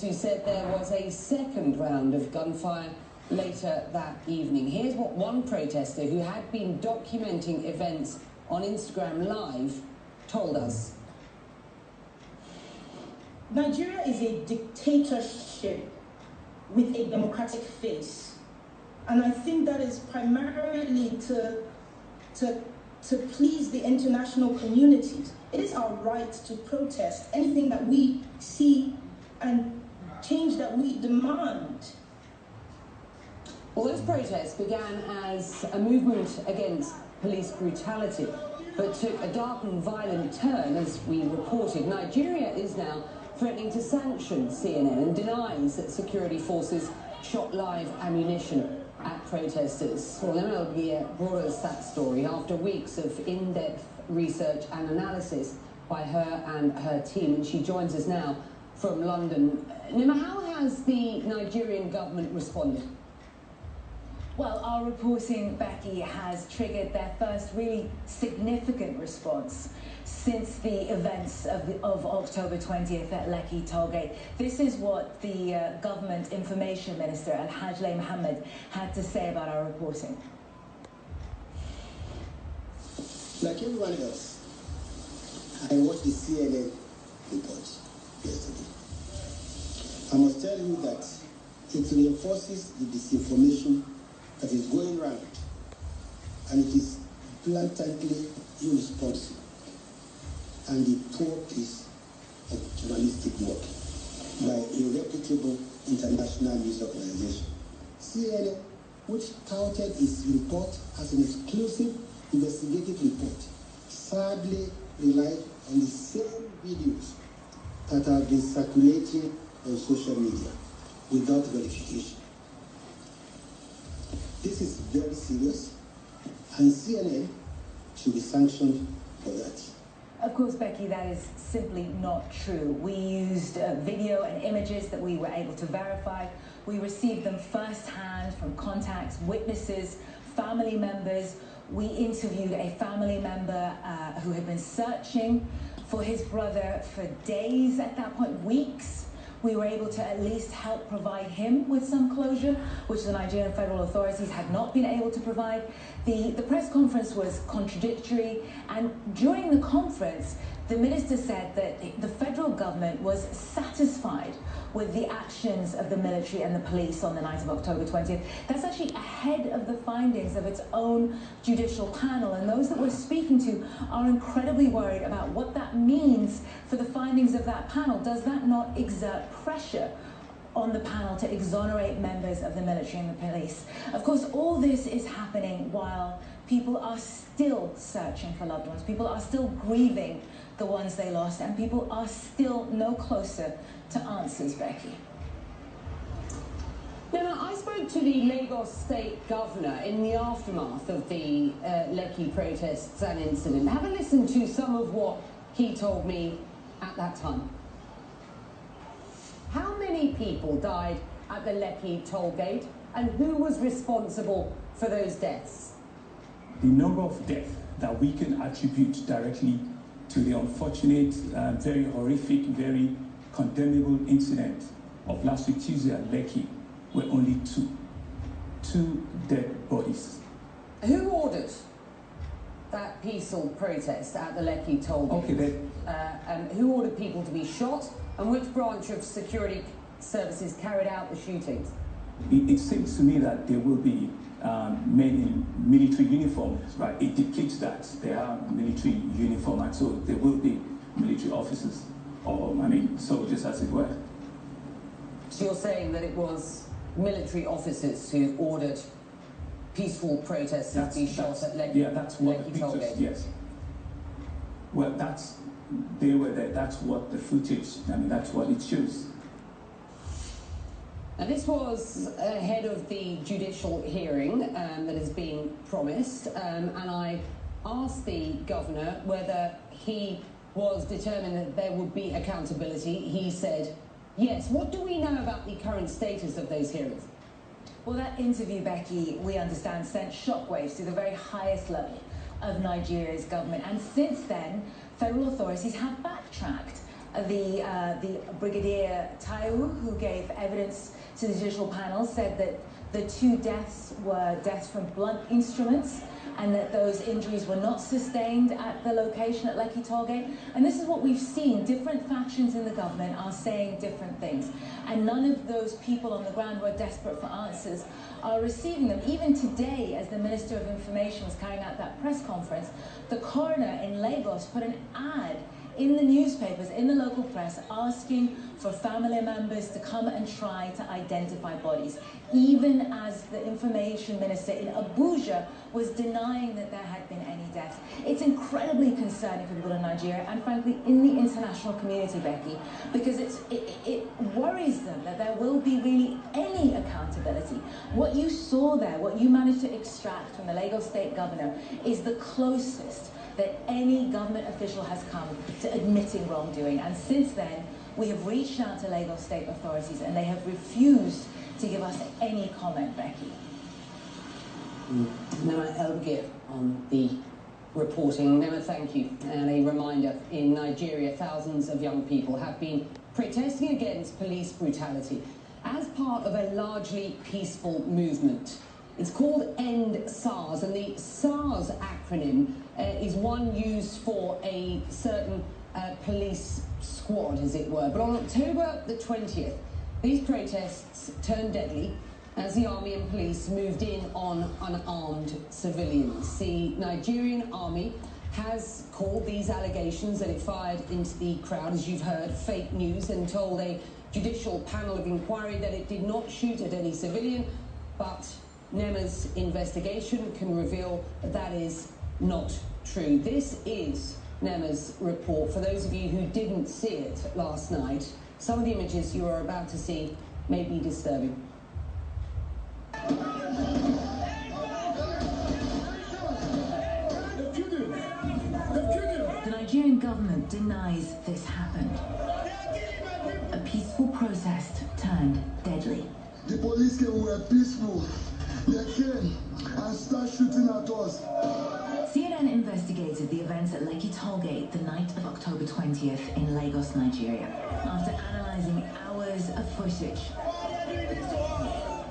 Who said there was a second round of gunfire later that evening. Here's what one protester who had been documenting events on Instagram Live told us. Nigeria is a dictatorship with a democratic face. And I think that is primarily to please the international community. It is our right to protest anything that we see and change that we demand. Well, those protests began as a movement against police brutality, but took a dark and violent turn as we reported. Nigeria is now threatening to sanction CNN and denies that security forces shot live ammunition at protesters. Well, MLB brought us that story after weeks of in-depth research and analysis by her and her team, and she joins us now from London. Nima, how has the Nigerian government responded? Well, our reporting, Becky, has triggered their first really significant response since the events of October 20th at Lekki Tollgate. This is what the government information minister, Lai Mohammed, had to say about our reporting. Like everyone else, I watched the CNN report yesterday. I must tell you that it reinforces the disinformation that is going around, and it is blatantly irresponsible and a poor piece of journalistic work by a reputable international news organization. CNN, which touted its report as an exclusive investigative report, sadly relied on the same videos that have been circulating on social media without verification. This is very serious, and CNN should be sanctioned for that. Of course, Becky, that is simply not true. We used video and images that we were able to verify. We received them firsthand from contacts, witnesses, family members. We interviewed a family member who had been searching for his brother for days at that point, weeks. We were able to at least help provide him with some closure, which the Nigerian federal authorities had not been able to provide. The press conference was contradictory, and during the conference, the minister said that the federal government was satisfied with the actions of the military and the police on the night of October 20th. That's actually ahead of the findings of its own judicial panel, and those that we're speaking to are incredibly worried about what that means for the findings of that panel. Does that not exert pressure on the panel to exonerate members of the military and the police? Of course, all this is happening while people are still searching for loved ones. People are still grieving the ones they lost, and people are still no closer to answers, Becky. Now, I spoke to the Lagos State Governor in the aftermath of the Lekki protests and incident. Have a listen to some of what he told me at that time. How many people died at the Lekki tollgate, and who was responsible for those deaths? The number of deaths that we can attribute directly to the unfortunate, very horrific, very condemnable incident of last week Tuesday at Lekki were only two dead bodies. Who ordered that peaceful protest at the Lekki tollgate? Okay, who ordered people to be shot, and which branch of security services carried out the shootings? It seems to me that there will be men in military uniform, right? It depicts that there are military uniform, and so there will be military officers, or soldiers as it were. So you're saying that it was military officers who ordered peaceful protesters to be shot at Lekki? Yeah, that's what Lekki the pictures, tollgate. yes. Well, they were there. That's what the footage, that's what it shows. Now, this was ahead of the judicial hearing that has been promised, and I asked the governor whether he was determined that there would be accountability. He said yes. What do we know about the current status of those hearings? Well, that interview, Becky, we understand, sent shockwaves to the very highest level of Nigeria's government. And since then, federal authorities have backtracked. The Brigadier Taiwu, who gave evidence to the judicial panel, said that the 2 deaths were deaths from blunt instruments and that those injuries were not sustained at the location at Lekki Tollgate. And this is what we've seen. Different factions in the government are saying different things. And none of those people on the ground who are desperate for answers are receiving them. Even today, as the Minister of Information was carrying out that press conference, the coroner in Lagos put an ad in the newspapers, in the local press, asking for family members to come and try to identify bodies, even as the information minister in Abuja was denying that there had been any deaths. It's incredibly concerning for people in Nigeria and, frankly, in the international community, Becky, because it worries them that there will be really any accountability. What you saw there, what you managed to extract from the Lagos State Governor, is the closest that any government official has come to admitting wrongdoing. And since then, we have reached out to Lagos State authorities and they have refused to give us any comment, Becky. Nema Elgir on the reporting. Nema, thank you. And a reminder, in Nigeria, thousands of young people have been protesting against police brutality as part of a largely peaceful movement. It's called End SARS, and the SARS acronym is one used for a certain police squad, as it were. But on October the 20th, these protests turned deadly as the army and police moved in on unarmed civilians. The Nigerian army has called these allegations that it fired into the crowd, as you've heard, fake news, and told a judicial panel of inquiry that it did not shoot at any civilian, but Nema's investigation can reveal that that is not true. This is Nema's report. For those of you who didn't see it last night, some of the images you are about to see may be disturbing. The Nigerian government denies this happened. A peaceful protest turned deadly. The police came, we were peaceful. They came and started shooting at us. CNN investigated the events at Lekki Tollgate the night of October 20th in Lagos, Nigeria. After analysing hours of footage,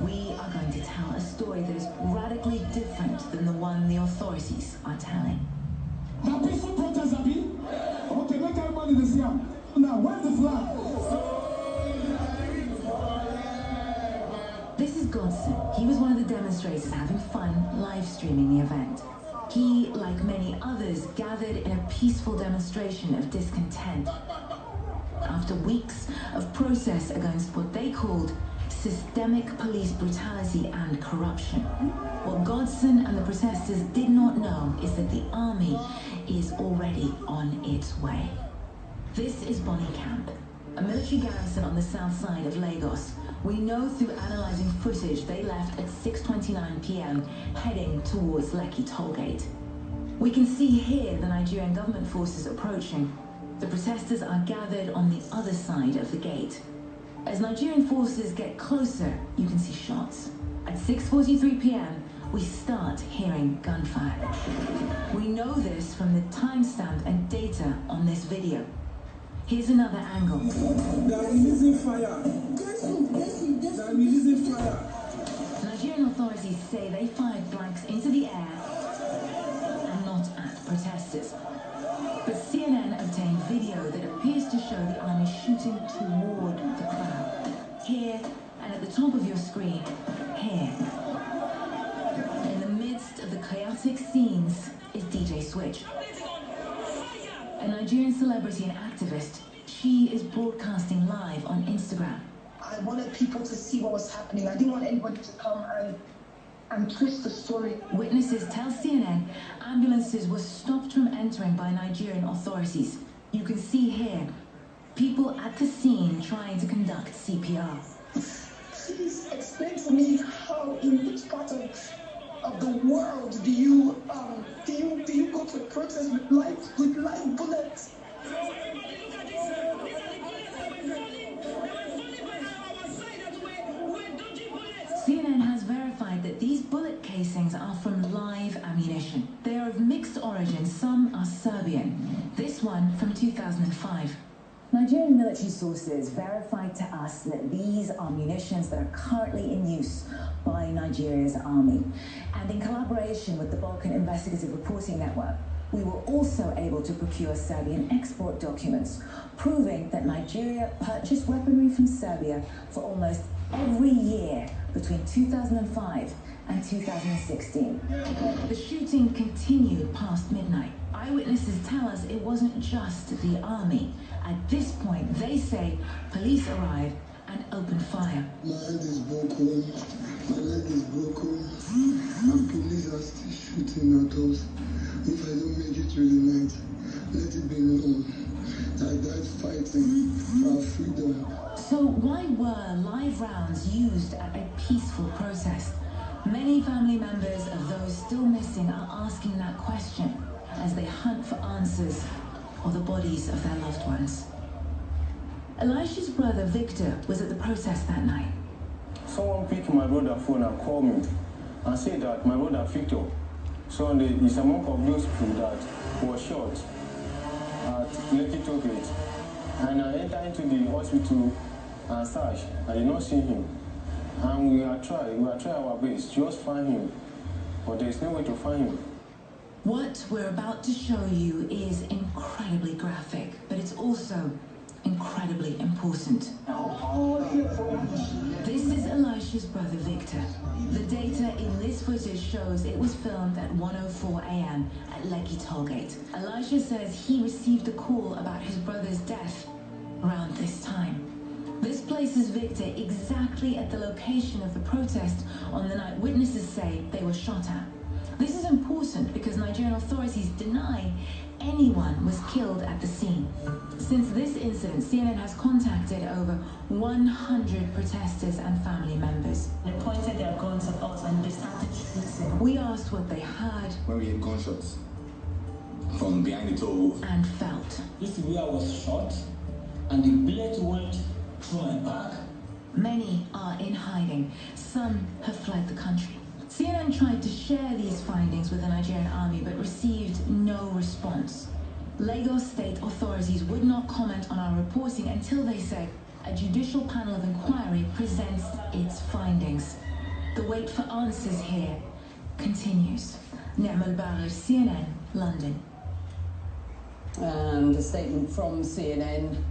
we are going to tell a story that is radically different than the one the authorities are telling. The peaceful protest, Abi? Okay, make everybody this here. Now, where's the flag? This is Godson. He was one of the demonstrators having fun live streaming the event. He, like many others, gathered in a peaceful demonstration of discontent after weeks of protests against what they called systemic police brutality and corruption. What Godson and the protesters did not know is that the army is already on its way. This is Bonny Camp, a military garrison on the south side of Lagos. We know through analysing footage they left at 6:29 p.m. heading towards Lekki Tollgate. We can see here the Nigerian government forces approaching. The protesters are gathered on the other side of the gate. As Nigerian forces get closer, you can see shots. At 6:43 p.m, we start hearing gunfire. We know this from the timestamp and data on this video. Here's another angle. They are releasing fire. They are releasing fire. Nigerian authorities say they fired blanks into the air and not at protesters. But CNN obtained video that appears to show the army shooting toward the crowd. Here, and at the top of your screen, here. In the midst of the chaotic scenes is DJ Switch, a Nigerian celebrity and activist. She is broadcasting live on Instagram. I wanted people to see what was happening. I didn't want anybody to come and twist the story. Witnesses tell CNN ambulances were stopped from entering by Nigerian authorities. You can see here people at the scene trying to conduct CPR. Please explain to me how, in which part of the world do you go to a protest with live bullets? CNN has verified that these bullet casings are from live ammunition. They are of mixed origin. Some are Serbian. This one from 2005. Nigeria military sources verified to us that these are munitions that are currently in use by Nigeria's army. And in collaboration with the Balkan Investigative Reporting Network, we were also able to procure Serbian export documents, proving that Nigeria purchased weaponry from Serbia for almost every year between 2005 and 2016. The shooting continued past midnight. Eyewitnesses tell us it wasn't just the army. At this point, they say police arrived and opened fire. My hand is broken, my leg is broken, and police are still shooting at us. If I don't make it through the night, let it be known that I died fighting for our freedom. So why were live rounds used at a peaceful protest? Many family members of those still missing are asking that question as they hunt for answers or the bodies of their loved ones. Elisha's brother Victor was at the protest that night. Someone picked my brother's phone and called me and said that my brother Victor Sunday is among of those people that was shot at Lekki Tollgate. And I entered into the hospital and search. I did not see him. And we are trying our best to just find him. But there is no way to find him. What we're about to show you is incredibly graphic, but it's also incredibly important. This is Elisha's brother Victor. The data in this footage shows it was filmed at 1:04 a.m. at Lekki Tollgate. Elisha says he received a call about his brother's death around this time. This places Victor exactly at the location of the protest on the night witnesses say they were shot at. This is important because Nigerian authorities deny anyone was killed at the scene. Since this incident, CNN has contacted over 100 protesters and family members. They pointed their guns at us and they started shooting. We asked what they heard. When we heard gunshots from behind the toll And felt. This is where I was shot and the bullet went through my back. Many are in hiding. Some have fled the country. CNN tried to share these findings with the Nigerian army but received no response. Lagos state authorities would not comment on our reporting until they said a judicial panel of inquiry presents its findings. The wait for answers here continues. Ni'mal Baghir, CNN, London. And a statement from CNN.